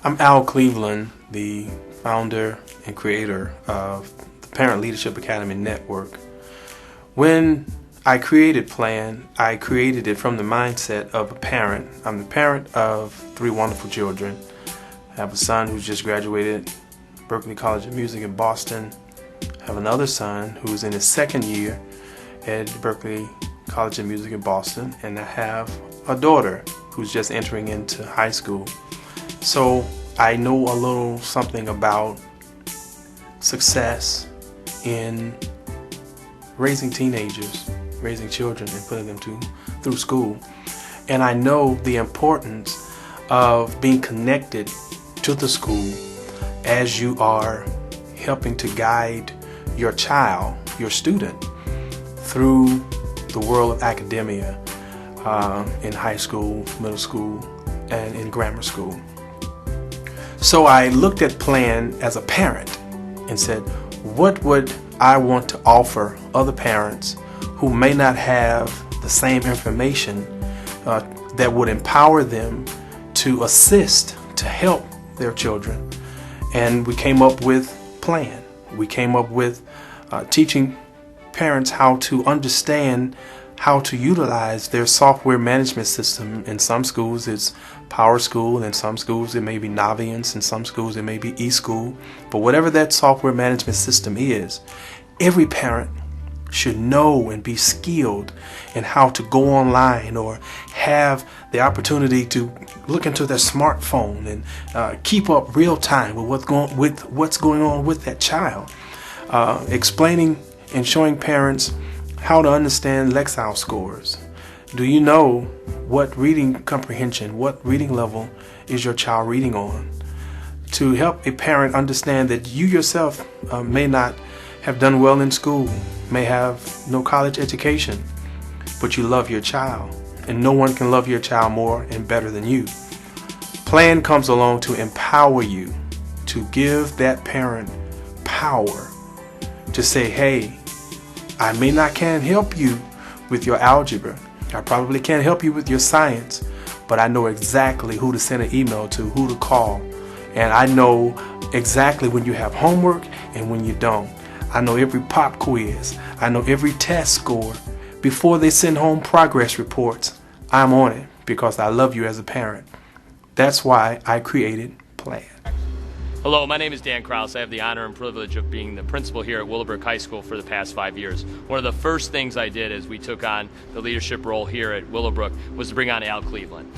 I'm Al Cleveland, the founder and creator of the Parent Leadership Academy Network. When I created Plan, I created it from the mindset of a parent. I'm the parent of 3 wonderful children. I have a son who's just graduated Berklee College of Music in Boston. I have another son who's in his 2nd year at Berklee College of Music in Boston, and I have a daughter who's just entering into high school. So I know a little something about success in raising teenagers, raising children, and putting them through school. And I know the importance of being connected to the school as you are helping to guide your child, your student, through the world of academia in high school, middle school, and in grammar school. So I looked at Plan as a parent and said, what would I want to offer other parents who may not have the same information that would empower them to assist, to help their children? And we came up with Plan. We came up with teaching parents how to understand how to utilize their software management system. In some schools it's PowerSchool, in some schools it may be Naviance, in some schools it may be eSchool. But whatever that software management system is, every parent should know and be skilled in how to go online or have the opportunity to look into their smartphone and keep up real time with what's going on with that child. Explaining and showing parents how to understand Lexile scores. Do you know what reading comprehension, what reading level is your child reading on? To help a parent understand that you yourself may not have done well in school, may have no college education, but you love your child, and no one can love your child more and better than you. Plan comes along to empower you, to give that parent power to say, hey, I may not can help you with your algebra. I probably can't help you with your science, but I know exactly who to send an email to, who to call. And I know exactly when you have homework and when you don't. I know every pop quiz. I know every test score. Before they send home progress reports, I'm on it because I love you as a parent. That's why I created Plan. Hello, my name is Dan Krause. I have the honor and privilege of being the principal here at Willowbrook High School for the past 5 years. One of the first things I did as we took on the leadership role here at Willowbrook was to bring on Al Cleveland.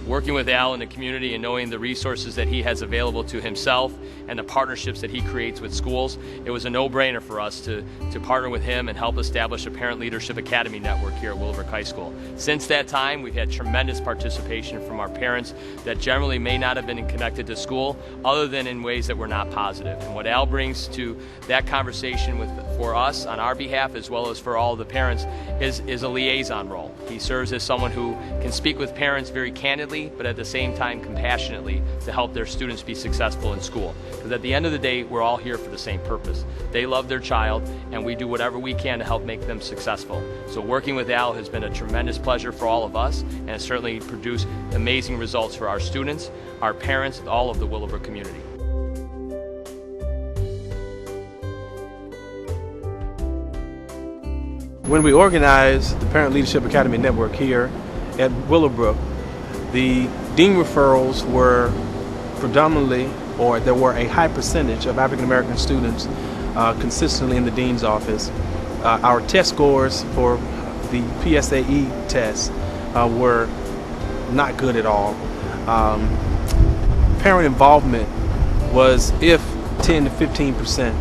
Working with Al in the community and knowing the resources that he has available to himself and the partnerships that he creates with schools, it was a no-brainer for us to partner with him and help establish a Parent Leadership Academy network here at Willowbrook High School. Since that time, we've had tremendous participation from our parents that generally may not have been connected to school other than in ways that were not positive. And what Al brings to that conversation for us on our behalf as well as for all the parents is a liaison role. He serves as someone who can speak with parents very candidly, but at the same time compassionately to help their students be successful in school. Because at the end of the day, we're all here for the same purpose. They love their child, and we do whatever we can to help make them successful. So working with Al has been a tremendous pleasure for all of us, and has certainly produced amazing results for our students, our parents, all of the Willowbrook community. When we organized the Parent Leadership Academy Network here at Willowbrook, the dean referrals were predominantly, or there were a high percentage of African American students consistently in the dean's office. Our test scores for the PSAE test were not good at all. Parent involvement was 10 to 15%.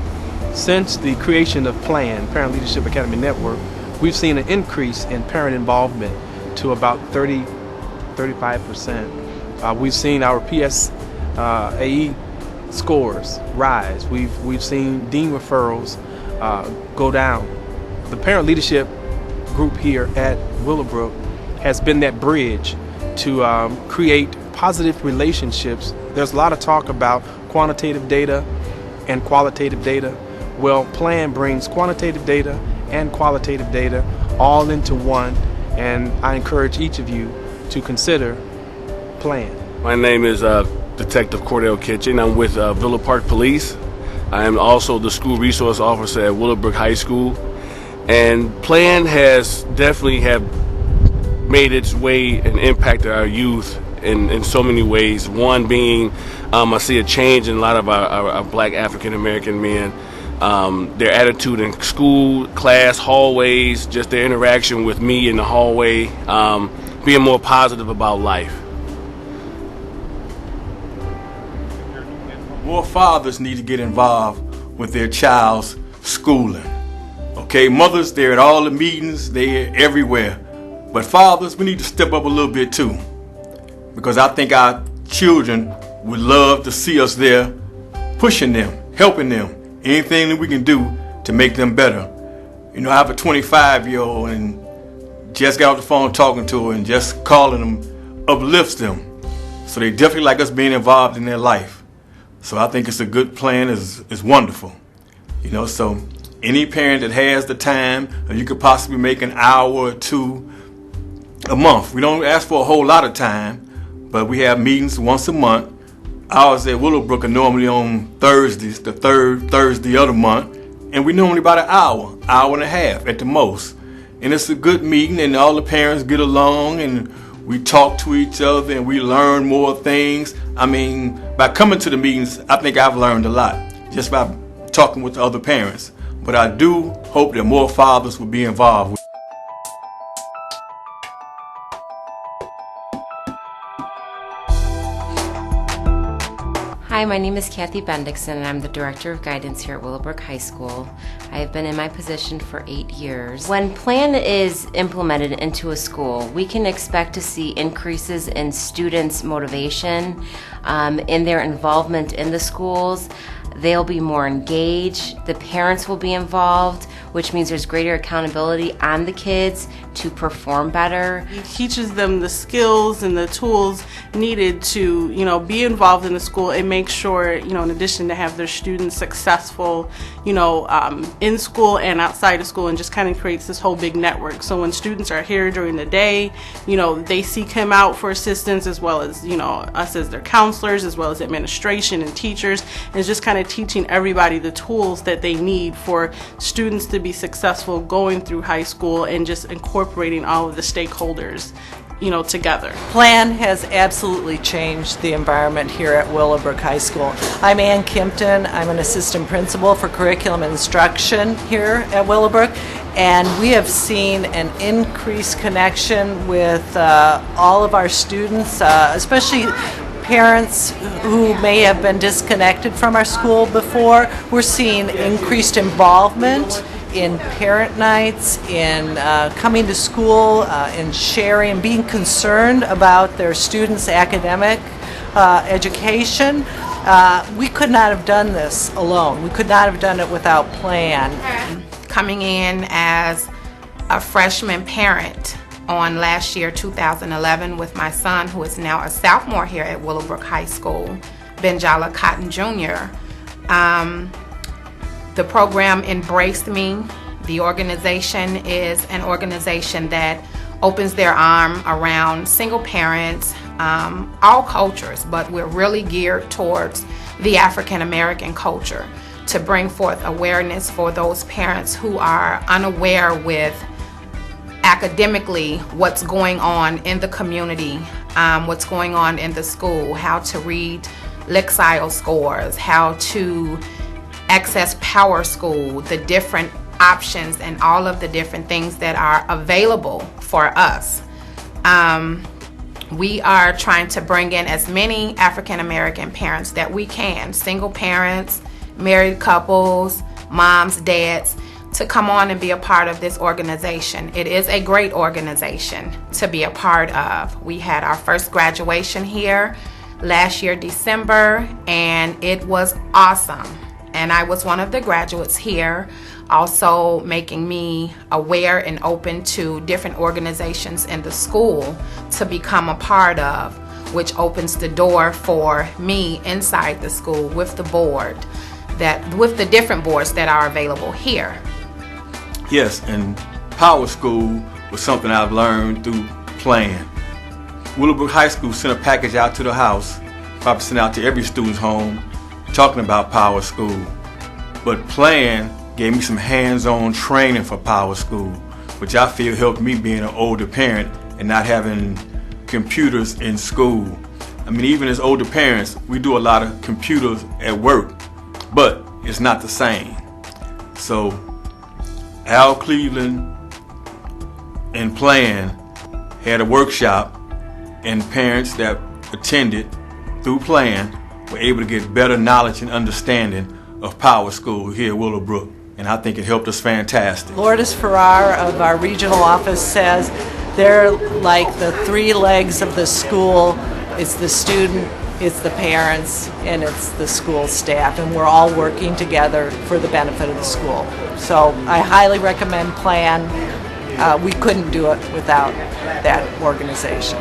Since the creation of Plan, Parent Leadership Academy Network, we've seen an increase in parent involvement to about 35%. We've seen our PSAE scores rise. We've seen dean referrals go down. The parent leadership group here at Willowbrook has been that bridge to create positive relationships. There's a lot of talk about quantitative data and qualitative data. Well, Plan brings quantitative data and qualitative data all into one, and I encourage each of you to consider Plan. My name is Detective Cordell Kitchen. I'm with Villa Park Police. I am also the school resource officer at Willowbrook High School. And Plan has definitely made its way and impacted our youth in so many ways. One being, I see a change in a lot of our black African American men. Their attitude in school, class, hallways, just their interaction with me in the hallway, being more positive about life. More fathers need to get involved with their child's schooling. Okay, mothers, they're at all the meetings, they're everywhere. But fathers, we need to step up a little bit too. Because I think our children would love to see us there, pushing them, helping them, anything that we can do to make them better. You know, I have a 25-year-old and just got off the phone talking to her, and just calling them uplifts them. So they definitely like us being involved in their life. So I think it's a good plan, it's wonderful. You know, so any parent that has the time, or you could possibly make an hour or two a month. We don't ask for a whole lot of time, but we have meetings once a month. Ours at Willowbrook are normally on Thursdays, the third Thursday of the month, and we normally about an hour and a half at the most. And it's a good meeting, and all the parents get along, and we talk to each other, and we learn more things. I mean, by coming to the meetings, I think I've learned a lot just by talking with the other parents. But I do hope that more fathers will be involved. Hi, my name is Kathy Bendixson, and I'm the Director of Guidance here at Willowbrook High School. I have been in my position for 8 years. When Plan is implemented into a school, we can expect to see increases in students' motivation, in their involvement in the schools. They'll be more engaged, the parents will be involved, which means there's greater accountability on the kids to perform better. It teaches them the skills and the tools needed to, be involved in the school and make sure, in addition to have their students successful, in school and outside of school, and just kind of creates this whole big network. So when students are here during the day, they seek him out for assistance, as well as, us as their counselors, as well as administration and teachers, and it's just kind of teaching everybody the tools that they need for students to be successful going through high school, and just incorporating all of the stakeholders together. Plan has absolutely changed the environment here at Willowbrook High School. I'm Ann Kimpton. I'm an assistant principal for curriculum instruction here at Willowbrook, and we have seen an increased connection with all of our students, especially parents who may have been disconnected from our school before. We're seeing increased involvement in parent nights, in coming to school, in sharing, being concerned about their students' academic education. We could not have done this alone. We could not have done it without Plan. Coming in as a freshman parent on last year, 2011, with my son, who is now a sophomore here at Willowbrook High School, Benjala Cotton Jr. The program embraced me. The organization is an organization that opens their arm around single parents, all cultures, but we're really geared towards the African American culture to bring forth awareness for those parents who are unaware with academically what's going on in the community, what's going on in the school, how to read Lexile scores, how to access PowerSchool, the different options and all of the different things that are available for us. We are trying to bring in as many African American parents that we can, single parents, married couples, moms, dads, to come on and be a part of this organization. It is a great organization to be a part of. We had our first graduation here last year, December, and it was awesome. And I was one of the graduates here, also making me aware and open to different organizations in the school to become a part of, which opens the door for me inside the school with the board, with the different boards that are available here. Yes, and PowerSchool was something I've learned through Plan. Willowbrook High School sent a package out to the house probably sent out to every student's home talking about Power School. But Plan gave me some hands-on training for Power School, which I feel helped me being an older parent and not having computers in school. I mean, even as older parents, we do a lot of computers at work, but it's not the same. So Al Cleveland and Plan had a workshop, and parents that attended through Plan were able to get better knowledge and understanding of Power School here at Willowbrook, and I think it helped us fantastic. Lourdes Farrar of our regional office says they're like the three legs of the school. It's the student, it's the parents, and it's the school staff, and we're all working together for the benefit of the school. So I highly recommend Plan. We couldn't do it without that organization.